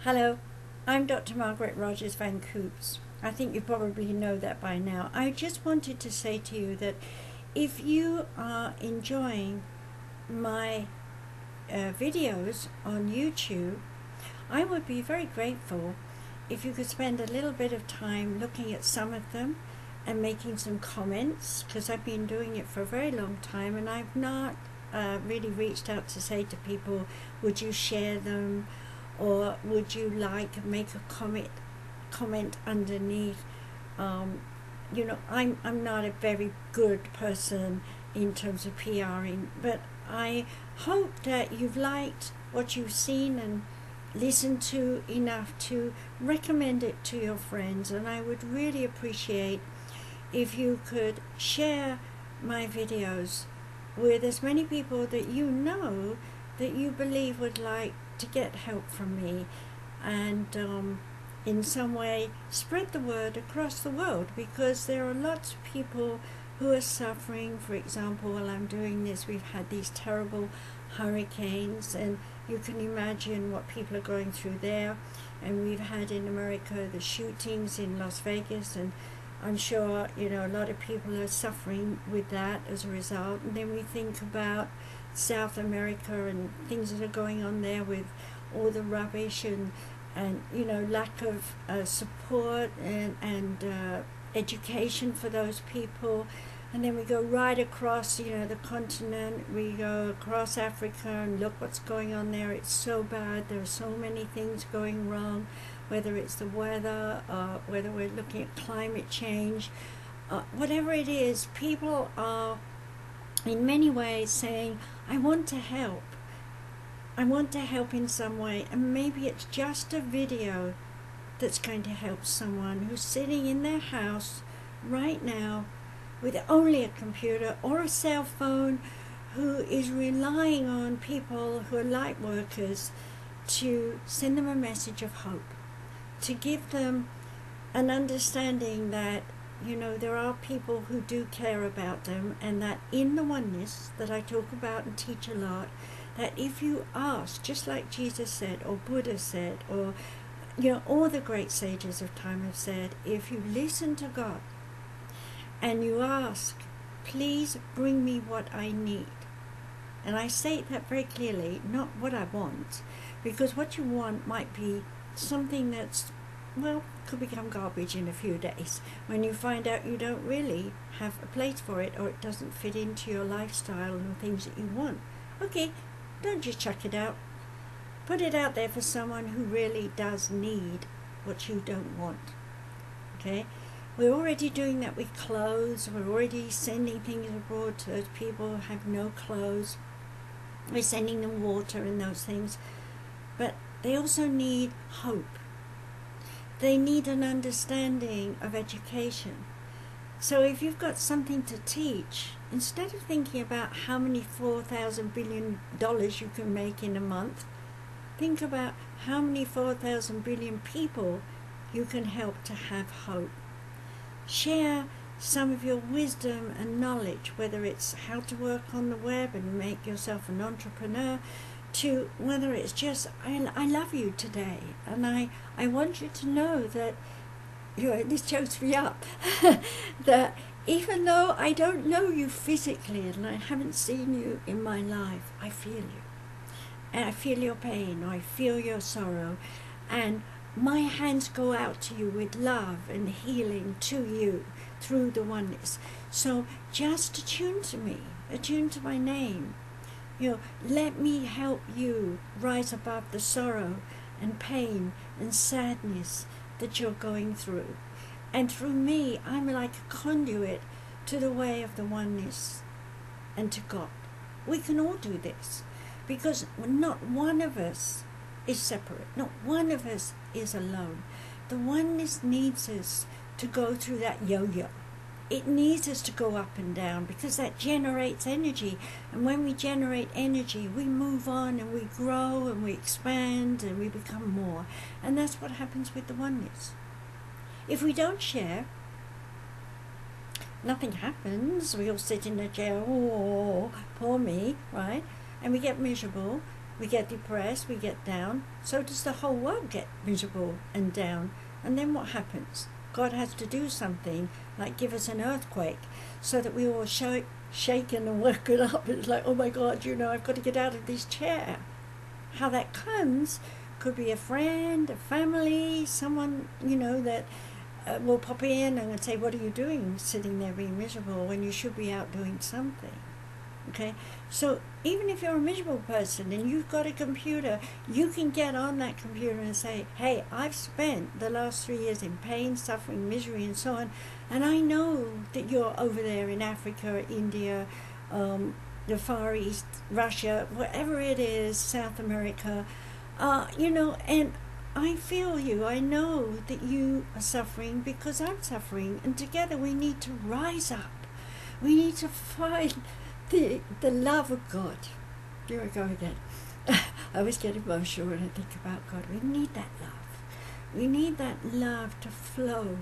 Hello, I'm Dr. Margaret Rogers Van Coops. I think you probably know that by now. I just wanted to say to you that if you are enjoying my videos on YouTube, I would be very grateful if you could spend a little bit of time looking at some of them and making some comments, because I've been doing it for a very long time and I've not really reached out to say to people, would you share them, or would you make a comment underneath. I'm not a very good person in terms of PRing, but I hope that you've liked what you've seen and listened to enough to recommend it to your friends. And I would really appreciate if you could share my videos with as many people that you know that you believe would like to get help from me, and in some way spread the word across the world, because there are lots of people who are suffering. For example, while I'm doing this, we've had these terrible hurricanes, and you can imagine what people are going through there. And we've had in America the shootings in Las Vegas, and I'm sure a lot of people are suffering with that as a result. And then we think about South America and things that are going on there with all the rubbish and lack of support and education for those people. And then we go right across the continent. We go across Africa and look what's going on there. It's so bad. There are so many things going wrong, whether it's the weather, whether we're looking at climate change, whatever it is. People are in many ways saying, I want to help. I want to help in some way. And maybe it's just a video that's going to help someone who's sitting in their house right now with only a computer or a cell phone, who is relying on people who are light workers to send them a message of hope, to give them an understanding that there are people who do care about them, and that in the oneness that I talk about and teach a lot, that if you ask, just like Jesus said, or Buddha said, or all the great sages of time have said, if you listen to God and you ask, please bring me what I need. And I say that very clearly, not what I want, because what you want might be something that's, could become garbage in a few days when you find out you don't really have a place for it, or it doesn't fit into your lifestyle and the things that you want. Okay, don't just chuck it out. Put it out there for someone who really does need what you don't want. Okay? We're already doing that with clothes. We're already sending things abroad to those people who have no clothes. We're sending them water and those things. But they also need hope. They need an understanding of education. So if you've got something to teach, instead of thinking about how many $4,000 billion you can make in a month, think about how many 4,000 billion people you can help to have hope. Share some of your wisdom and knowledge, whether it's how to work on the web and make yourself an entrepreneur, to whether it's just, I love you today, and I want you to know that, this chokes me up, that even though I don't know you physically and I haven't seen you in my life, I feel you. And I feel your pain, or I feel your sorrow, and my hands go out to you with love and healing to you through the oneness. So just attune to me, attune to my name. Let me help you rise above the sorrow and pain and sadness that you're going through. And through me, I'm like a conduit to the way of the oneness and to God. We can all do this, because not one of us is separate. Not one of us is alone. The oneness needs us to go through that yo-yo. It needs us to go up and down, because that generates energy. And when we generate energy, we move on and we grow and we expand and we become more. And that's what happens with the oneness. If we don't share, nothing happens. We all sit in a chair, oh, poor me, right? And we get miserable. we get depressed, we get down. So does the whole world get miserable and down. And then what happens? God has to do something, like give us an earthquake, so that we all shaken and woken up. It's like, oh my God, I've got to get out of this chair. How that comes could be a friend, a family, someone, that will pop in and say, what are you doing sitting there being miserable when you should be out doing something? Okay, so even if you're a miserable person and you've got a computer, you can get on that computer and say, hey, I've spent the last 3 years in pain, suffering, misery, and so on, and I know that you're over there in Africa, India, the Far East, Russia, whatever it is, South America, and I feel you. I know that you are suffering because I'm suffering, and together we need to rise up. We need to find the love of God. Here I go again. I always get emotional when I think about God. We need that love. We need that love to flow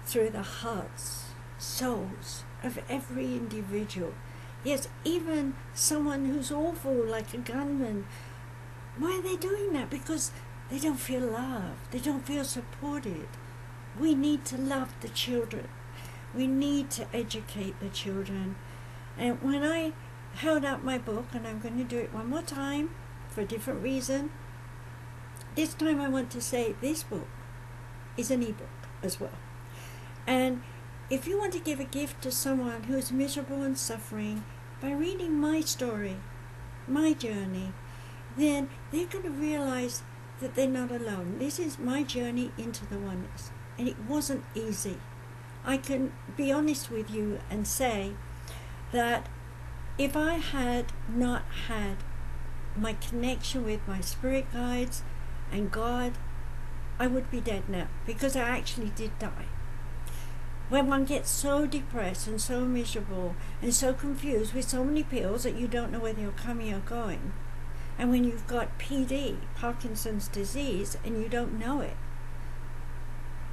through the hearts, souls of every individual. Yes, even someone who's awful, like a gunman. Why are they doing that? Because they don't feel loved. They don't feel supported. We need to love the children. We need to educate the children. And when I held out my book, and I'm going to do it one more time for a different reason, this time I want to say this book is an ebook as well. And if you want to give a gift to someone who is miserable and suffering by reading my story, my journey, then they're going to realize that they're not alone. This is my journey into the oneness, and it wasn't easy. I can be honest with you and say that if I had not had my connection with my spirit guides and God, I would be dead now, because I actually did die. When one gets so depressed and so miserable and so confused with so many pills that you don't know whether you're coming or going, and when you've got PD, Parkinson's disease, and you don't know it,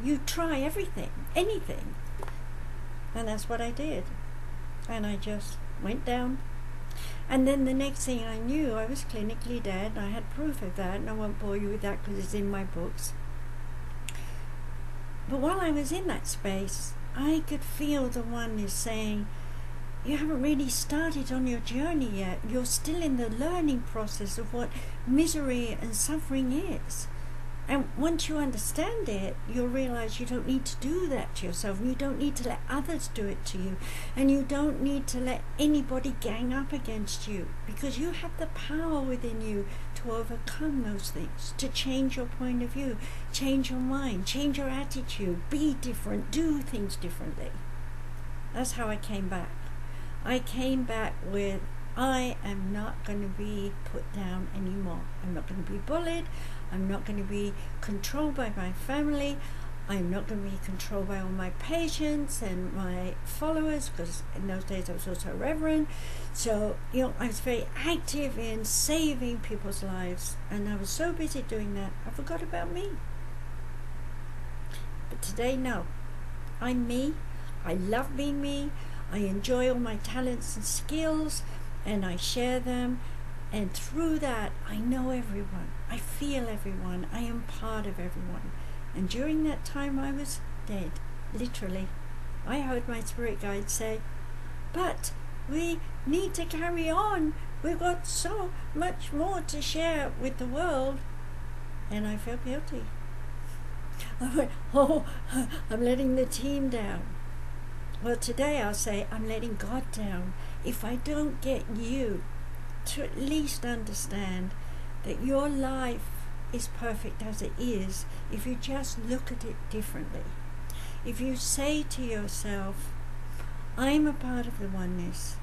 you try everything, anything. And that's what I did. And I just went down. And then the next thing I knew, I was clinically dead. I had proof of that, and I won't bore you with that because it's in my books. But while I was in that space, I could feel the oneness saying, you haven't really started on your journey yet. You're still in the learning process of what misery and suffering is. And once you understand it, you'll realize you don't need to do that to yourself. You don't need to let others do it to you. And you don't need to let anybody gang up against you, because you have the power within you to overcome those things, to change your point of view, change your mind, change your attitude, be different, do things differently. That's how I came back. I came back with, I am not going to be put down anymore. I'm not going to be bullied. I'm not going to be controlled by my family. I'm not going to be controlled by all my patients and my followers, because in those days I was also a reverend. So, I was very active in saving people's lives, and I was so busy doing that, I forgot about me. But today, no. I'm me. I love being me. I enjoy all my talents and skills, and I share them. And through that, I know everyone. I feel everyone. I am part of everyone. And during that time, I was dead, literally. I heard my spirit guide say, but we need to carry on. We've got so much more to share with the world. And I felt guilty. I went, I'm letting the team down. Well, today I'll say, I'm letting God down. If I don't get you to at least understand that your life is perfect as it is, if you just look at it differently. If you say to yourself, I'm a part of the oneness,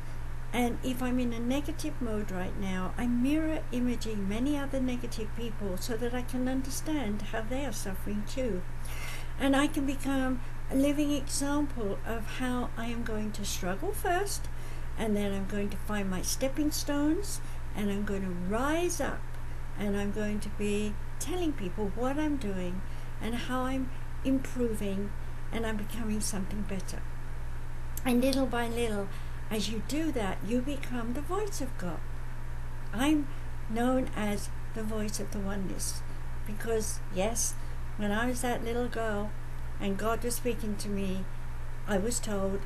and if I'm in a negative mode right now, I'm mirror imaging many other negative people so that I can understand how they are suffering too. And I can become a living example of how I am going to struggle first, and then I'm going to find my stepping stones, and I'm going to rise up, and I'm going to be telling people what I'm doing and how I'm improving, and I'm becoming something better. And little by little, as you do that, you become the voice of God. I'm known as the voice of the oneness. Because, yes, when I was that little girl and God was speaking to me, I was told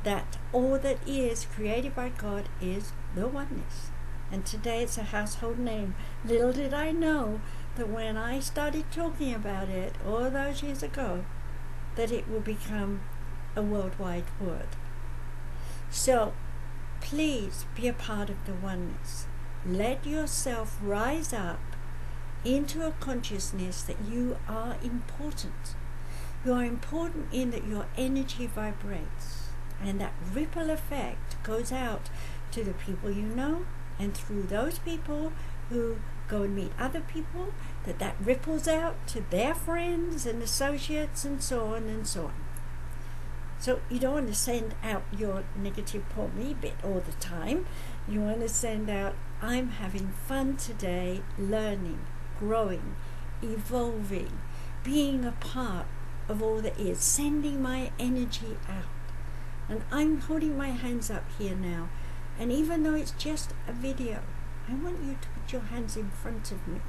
that all that is created by God is the oneness. And today it's a household name. Little did I know that when I started talking about it all those years ago, that it will become a worldwide word. So please be a part of the oneness. Let yourself rise up into a consciousness that you are important. You are important in that your energy vibrates, and that ripple effect goes out to the people you know, and through those people who go and meet other people, that ripples out to their friends and associates and so on and so on. So you don't want to send out your negative poor me bit all the time. You want to send out, I'm having fun today, learning, growing, evolving, being a part of all that is, sending my energy out. And I'm holding my hands up here now, and even though it's just a video, I want you to put your hands in front of me,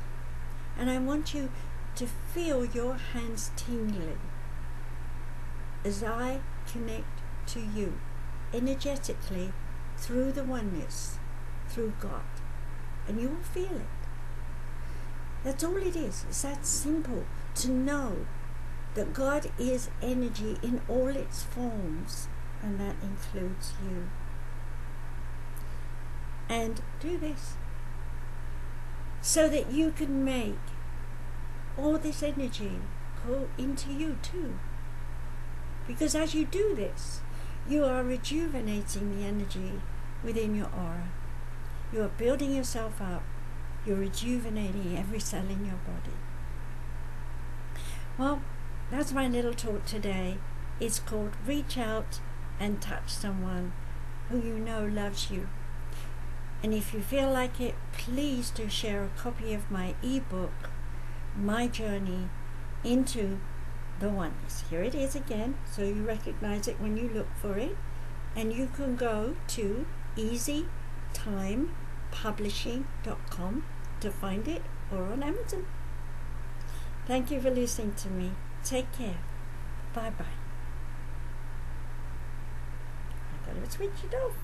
and I want you to feel your hands tingling as I connect to you energetically through the oneness, through God, and you will feel it. That's all it is. It's that simple, to know that God is energy in all its forms, and that includes you. And do this so that you can make all this energy go into you too. Because as you do this, you are rejuvenating the energy within your aura. You are building yourself up. You're rejuvenating every cell in your body. Well, that's my little talk today. It's called Reach Out and Touch Someone who you know loves you. And if you feel like it, please do share a copy of my ebook, My Journey into the Oneness. Here it is again, so you recognize it when you look for it. And you can go to easytimepublishing.com to find it, or on Amazon. Thank you for listening to me. Take care. Bye-bye. I gotta switch it off.